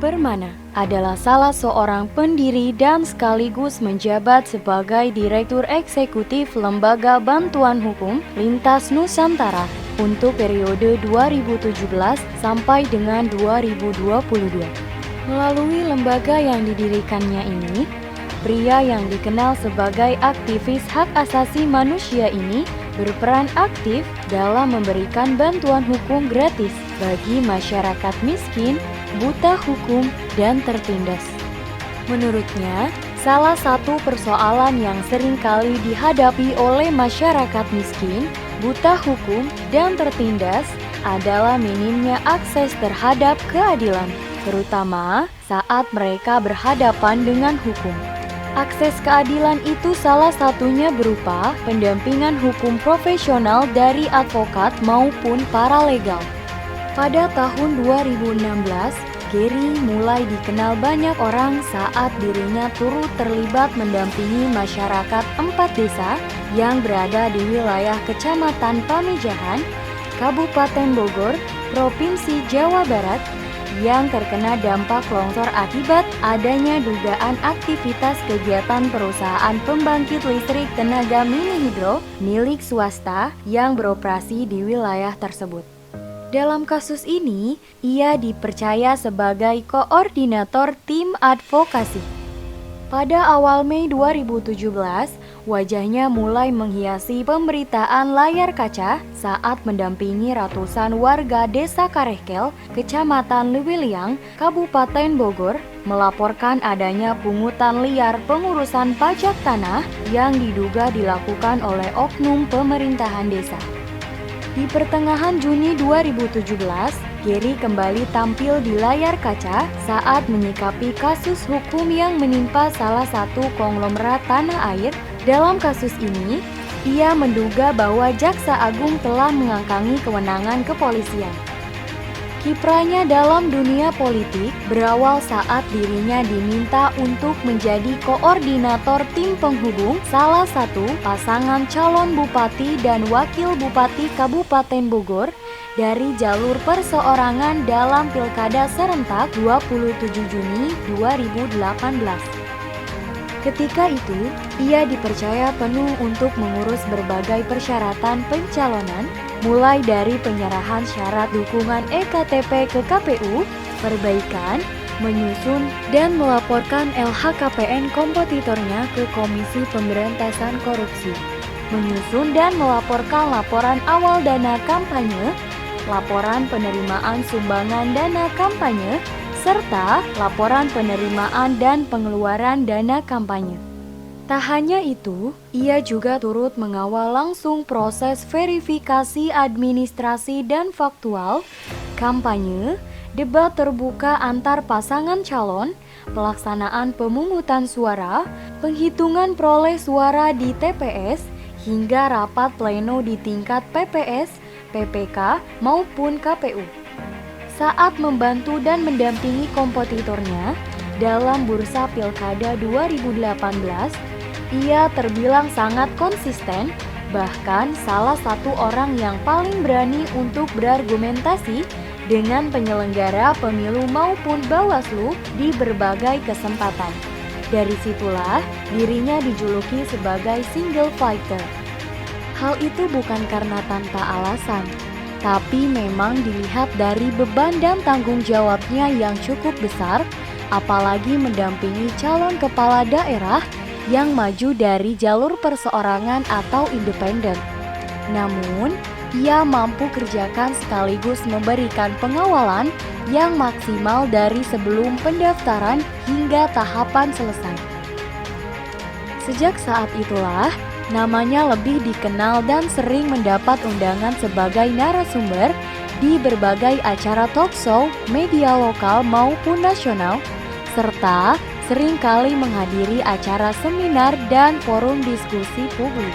Permana adalah salah seorang pendiri dan sekaligus menjabat sebagai Direktur Eksekutif Lembaga Bantuan Hukum Lintas Nusantara untuk periode 2017 sampai dengan 2022. Melalui lembaga yang didirikannya ini, pria yang dikenal sebagai aktivis hak asasi manusia ini berperan aktif dalam memberikan bantuan hukum gratis bagi masyarakat miskin, buta hukum, dan tertindas. Menurutnya, salah satu persoalan yang sering kali dihadapi oleh masyarakat miskin, buta hukum, dan tertindas adalah minimnya akses terhadap keadilan, terutama saat mereka berhadapan dengan hukum. Akses keadilan itu salah satunya berupa pendampingan hukum profesional dari advokat maupun paralegal. Pada tahun 2016, Gary mulai dikenal banyak orang saat dirinya turut terlibat mendampingi masyarakat 4 desa yang berada di wilayah Kecamatan Pamijahan, Kabupaten Bogor, Provinsi Jawa Barat, yang terkena dampak longsor akibat adanya dugaan aktivitas kegiatan perusahaan pembangkit listrik tenaga mini hidro milik swasta yang beroperasi di wilayah tersebut. Dalam kasus ini, ia dipercaya sebagai koordinator tim advokasi. Pada awal Mei 2017, wajahnya mulai menghiasi pemberitaan layar kaca saat mendampingi ratusan warga Desa Karehkel, Kecamatan Lewiliang, Kabupaten Bogor, melaporkan adanya pungutan liar pengurusan pajak tanah yang diduga dilakukan oleh oknum pemerintahan desa. Di pertengahan Juni 2017, Gary kembali tampil di layar kaca saat menyikapi kasus hukum yang menimpa salah satu konglomerat tanah air. Dalam kasus ini, ia menduga bahwa Jaksa Agung telah mengangkangi kewenangan kepolisian. Kiprahnya dalam dunia politik berawal saat dirinya diminta untuk menjadi koordinator tim penghubung salah satu pasangan calon bupati dan wakil bupati Kabupaten Bogor dari jalur perseorangan dalam Pilkada serentak 27 Juni 2018. Ketika itu, ia dipercaya penuh untuk mengurus berbagai persyaratan pencalonan, mulai dari penyerahan syarat dukungan EKTP ke KPU, perbaikan, menyusun, dan melaporkan LHKPN kompetitornya ke Komisi Pemberantasan Korupsi, menyusun dan melaporkan laporan awal dana kampanye, laporan penerimaan sumbangan dana kampanye, serta laporan penerimaan dan pengeluaran dana kampanye. Tak hanya itu, ia juga turut mengawal langsung proses verifikasi administrasi dan faktual, kampanye, debat terbuka antar pasangan calon, pelaksanaan pemungutan suara, penghitungan peroleh suara di TPS, hingga rapat pleno di tingkat PPS, PPK, maupun KPU. Saat membantu dan mendampingi kompetitornya dalam bursa Pilkada 2018, ia terbilang sangat konsisten, bahkan salah satu orang yang paling berani untuk berargumentasi dengan penyelenggara pemilu maupun Bawaslu di berbagai kesempatan. Dari situlah dirinya dijuluki sebagai single fighter. Hal itu bukan karena tanpa alasan, tapi memang dilihat dari beban dan tanggung jawabnya yang cukup besar, apalagi mendampingi calon kepala daerah yang maju dari jalur perseorangan atau independen. Namun, ia mampu kerjakan sekaligus memberikan pengawalan yang maksimal dari sebelum pendaftaran hingga tahapan selesai. Sejak saat itulah, namanya lebih dikenal dan sering mendapat undangan sebagai narasumber di berbagai acara talk show, media lokal maupun nasional, serta seringkali menghadiri acara seminar dan forum diskusi publik.